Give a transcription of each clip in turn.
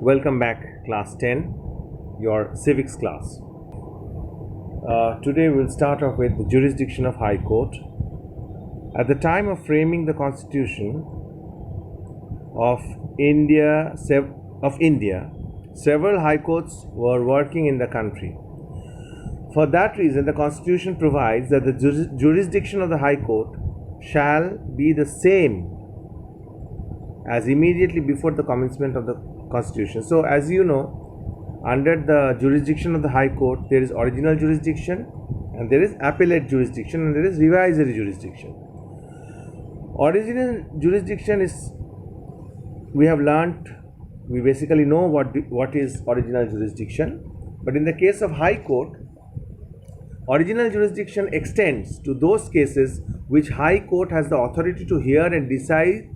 Welcome back, class 10, your civics class. Today we'll start off with the jurisdiction of High Court. At the time of framing the Constitution of India, several high courts were working in the country. For that reason, the Constitution provides that the jurisdiction of the High Court shall be the same as immediately before the commencement of the Constitution. So, as you know, under the jurisdiction of the High Court, there is original jurisdiction, and there is appellate jurisdiction, and there is revisory jurisdiction. Original jurisdiction is, we have learnt, we basically know what is original jurisdiction. But in the case of High Court, original jurisdiction extends to those cases which High Court has the authority to hear and decide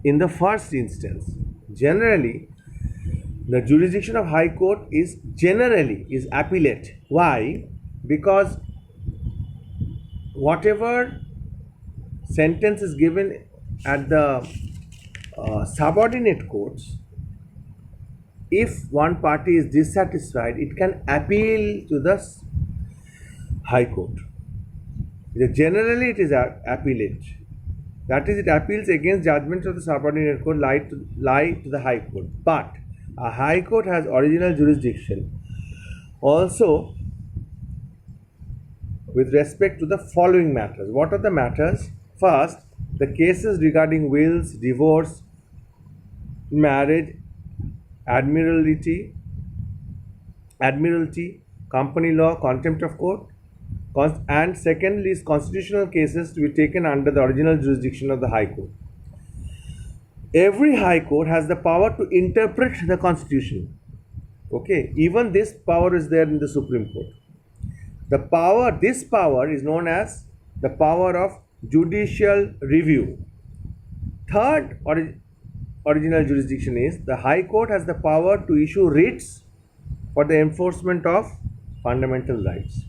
in the first instance. Generally, the jurisdiction of High Court is appellate. Why? Because whatever sentence is given at the subordinate courts, if one party is dissatisfied, it can appeal to the High Court. Generally, it is appellate. That is, it appeals against judgments of the subordinate court lie to the High Court. But a High Court has original jurisdiction also with respect to the following matters. What are the matters? First, the cases regarding wills, divorce, marriage, admiralty, company law, contempt of court. And secondly is constitutional cases to be taken under the original jurisdiction of the High Court. Every High Court has the power to interpret the Constitution. Okay, even this power is there in the Supreme Court. This power is known as the power of judicial review. Third original jurisdiction is the High Court has the power to issue writs for the enforcement of fundamental rights.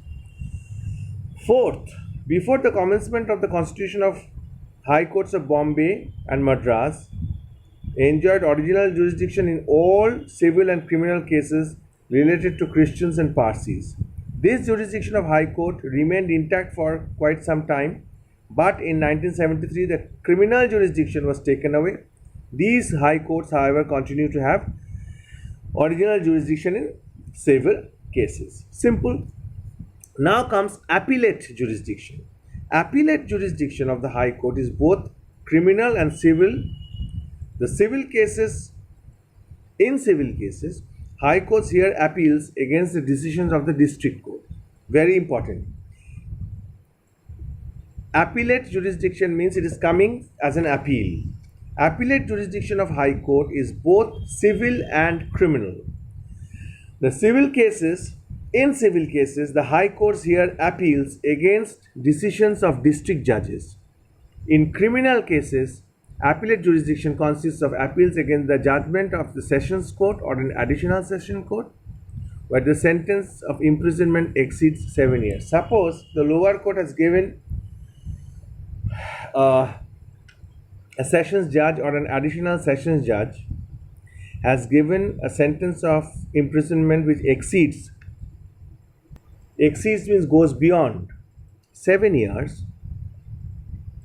Fourth, before the commencement of the Constitution of High Courts of Bombay and Madras enjoyed original jurisdiction in all civil and criminal cases related to Christians and Parsis. This jurisdiction of High Court remained intact for quite some time, but in 1973 the criminal jurisdiction was taken away. These High Courts, however, continue to have original jurisdiction in civil cases. Simple. Now comes appellate jurisdiction. Appellate jurisdiction of the High Court is both criminal and civil. In civil cases, High Courts hear appeals against the decisions of the District Court. Very important. Appellate jurisdiction means it is coming as an appeal. Appellate jurisdiction of High Court is both civil and criminal. In civil cases, the High Courts hear appeals against decisions of district judges. In criminal cases, appellate jurisdiction consists of appeals against the judgment of the Sessions Court or an additional session court where the sentence of imprisonment exceeds 7 years. Suppose the lower court has given a sessions judge or an additional sessions judge has given a sentence of imprisonment which exceeds means goes beyond 7 years.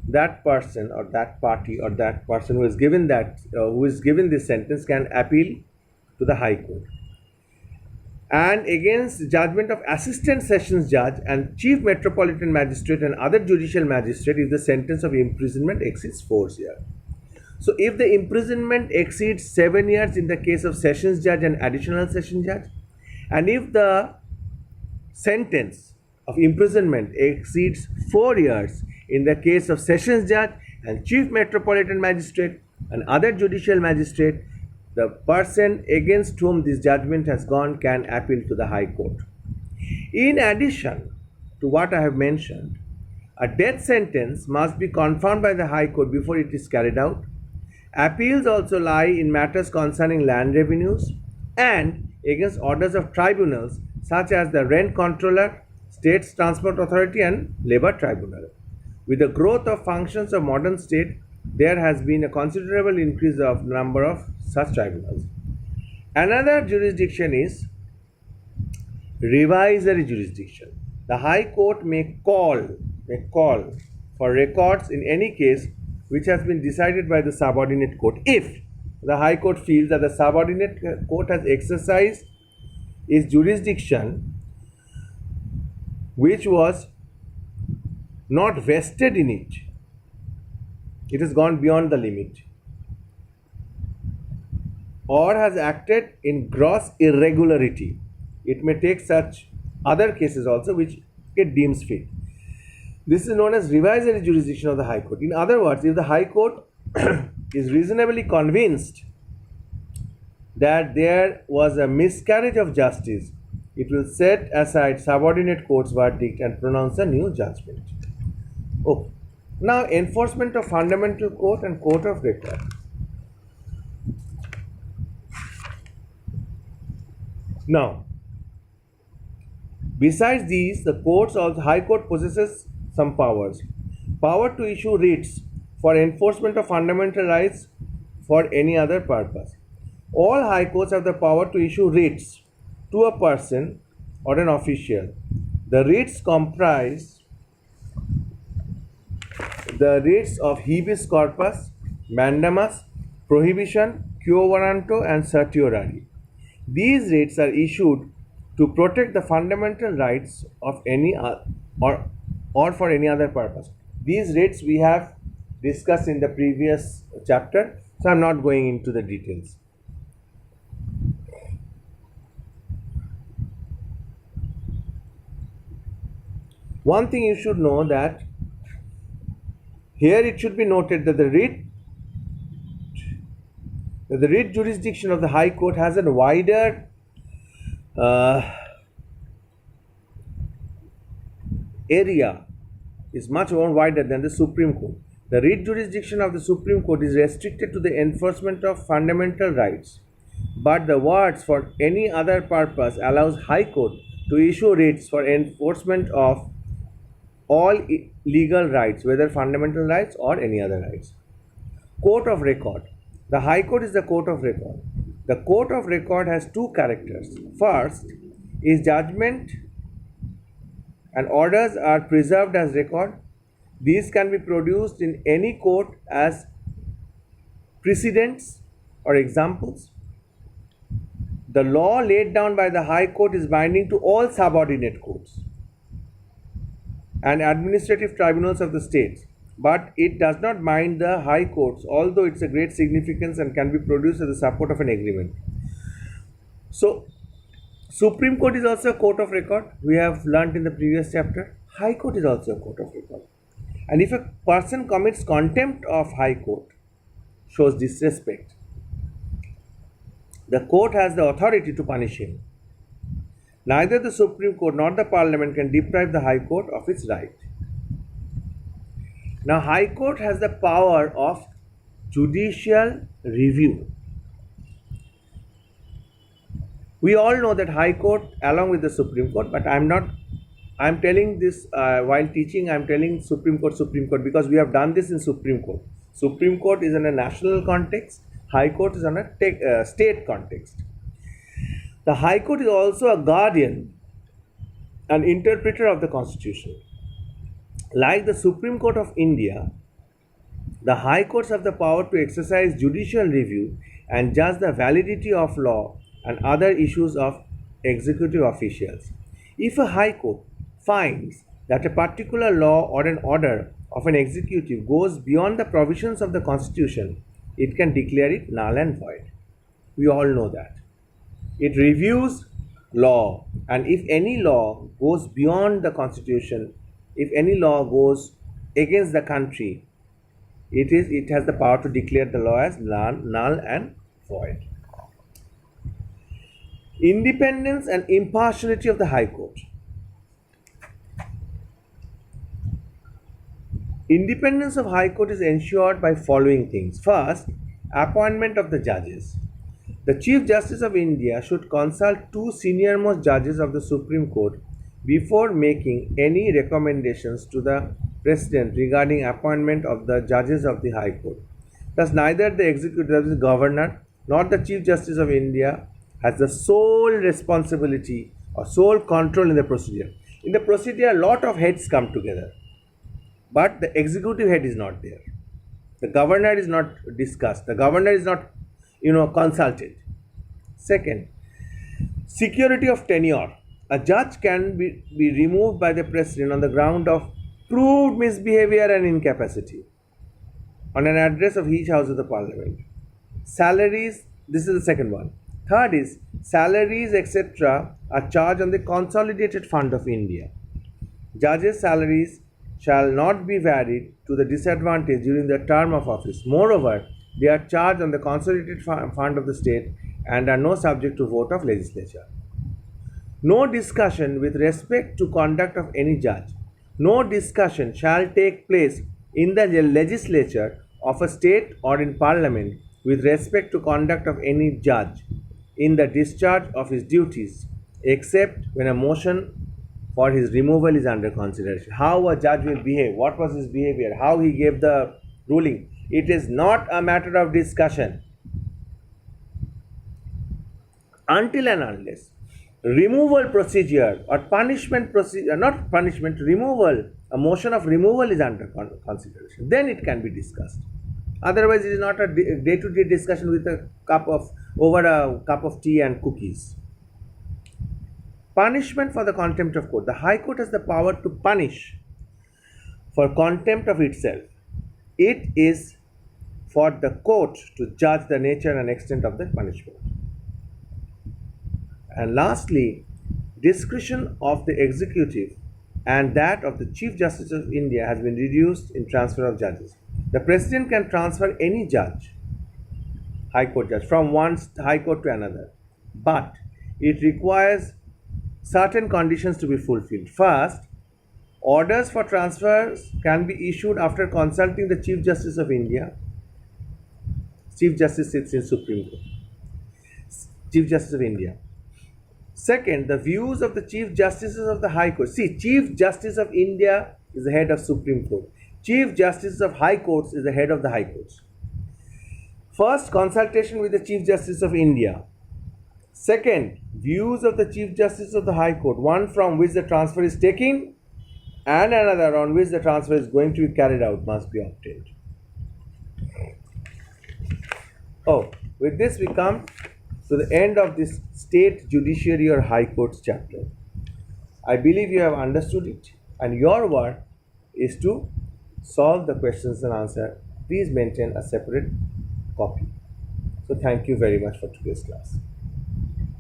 That person or that party or that person who is given this sentence can appeal to the High Court. And against judgment of assistant sessions judge and chief metropolitan magistrate and other judicial magistrate if the sentence of imprisonment exceeds 4 years. So if the imprisonment exceeds 7 years in the case of sessions judge and additional sessions judge, and if the sentence of imprisonment exceeds 4 years in the case of sessions judge and chief metropolitan magistrate and other judicial magistrate, the person against whom this judgment has gone can appeal to the High Court. In addition to what I have mentioned, a death sentence must be confirmed by the High Court before it is carried out. Appeals also lie in matters concerning land revenues and against orders of tribunals such as the Rent Controller, States Transport Authority and Labour Tribunal. With the growth of functions of modern state, there has been a considerable increase of number of such tribunals. Another jurisdiction is revisory jurisdiction. The High Court may call for records in any case which has been decided by the subordinate court if the High Court feels that the subordinate court has exercised its jurisdiction which was not vested in it. It has gone beyond the limit or has acted in gross irregularity. It may take such other cases also which it deems fit. This is known as revisory jurisdiction of the High Court. In other words, if the High Court is reasonably convinced that there was a miscarriage of justice, it will set aside subordinate court's verdict and pronounce a new judgment. Okay. Now, enforcement of fundamental court and court of record. Now, besides these, the High Court possesses some powers. Power to issue writs for enforcement of fundamental rights for any other purpose. All High Courts have the power to issue writs to a person or an official. The writs comprise the writs of habeas corpus, mandamus, prohibition, quo warranto, and certiorari. These writs are issued to protect the fundamental rights of any or for any other purpose. These writs we have discussed in the previous chapter, so I am not going into the details. One thing you should know that here it should be noted that the writ jurisdiction of the High Court has a wider area, is much more wider than the Supreme Court. The writ jurisdiction of the Supreme Court is restricted to the enforcement of fundamental rights, but the words for any other purpose allows High Court to issue writs for enforcement of all legal rights, whether fundamental rights or any other rights. Court of record. The High Court is the court of record. The court of record has two characters. First is judgment and orders are preserved as record. These can be produced in any court as precedents or examples. The law laid down by the High Court is binding to all subordinate courts and administrative tribunals of the states, but it does not bind the High Courts, although it's a great significance and can be produced as the support of an agreement. So, Supreme Court is also a court of record. We have learnt in the previous chapter. High Court is also a court of record. And if a person commits contempt of High Court, shows disrespect, the court has the authority to punish him. Neither the Supreme Court nor the Parliament can deprive the High Court of its right. Now, High Court has the power of judicial review. We all know that High Court along with the Supreme Court, but I am telling this while teaching, I am telling Supreme Court because we have done this in Supreme Court. Supreme Court is in a national context, High Court is on a state context. The High Court is also a guardian, an interpreter of the Constitution. Like the Supreme Court of India, the High Courts have the power to exercise judicial review and judge the validity of law and other issues of executive officials. If a High Court finds that a particular law or an order of an executive goes beyond the provisions of the Constitution, it can declare it null and void. We all know that. It reviews law, and if any law goes beyond the Constitution, if any law goes against the country, it has the power to declare the law as null and void. Independence and impartiality of the High Court. Independence of High Court is ensured by following things. First, appointment of the judges. The Chief Justice of India should consult two senior-most judges of the Supreme Court before making any recommendations to the President regarding appointment of the judges of the High Court. Thus, neither the executive governor nor the Chief Justice of India has the sole responsibility or sole control in the procedure. In the procedure, a lot of heads come together, but the executive head is not there. The governor is not discussed. The governor is not, consulted. Second, security of tenure. A judge can be removed by the president on the ground of proved misbehavior and incapacity on an address of each house of the parliament. Salaries, this is the second one. Third is salaries, etc., are charged on the consolidated fund of India. Judges' salaries shall not be varied to the disadvantage during their term of office. Moreover, they are charged on the consolidated fund of the state and are no subject to vote of legislature. No discussion with respect to conduct of any judge. No discussion shall take place in the legislature of a state or in parliament with respect to conduct of any judge in the discharge of his duties, except when a motion for his removal is under consideration. How a judge will behave, what was his behavior, how he gave the ruling, it is not a matter of discussion. Until and unless removal procedure or punishment procedure, not punishment, removal, a motion of removal is under consideration, then it can be discussed. Otherwise, it is not a day-to-day discussion with over a cup of tea and cookies. Punishment for the contempt of court. The High Court has the power to punish for contempt of itself. It is for the court to judge the nature and extent of the punishment. And lastly, discretion of the executive and that of the Chief Justice of India has been reduced in transfer of judges. The President can transfer any judge, High Court judge, from one High Court to another, but it requires certain conditions to be fulfilled. First, orders for transfers can be issued after consulting the Chief Justice of India. Chief Justice sits in Supreme Court. Chief Justice of India. Second, the views of the Chief Justices of the High Court. See, Chief Justice of India is the head of Supreme Court. Chief Justice of High Courts is the head of the High Courts. First, consultation with the Chief Justice of India. Second, views of the Chief Justice of the High Court, one from which the transfer is taken and another on which the transfer is going to be carried out, must be obtained. Oh, with this we come to the end of this State Judiciary or High Courts chapter. I believe you have understood it, and your work is to solve the questions and answer. Please maintain a separate copy. So thank you very much for today's class.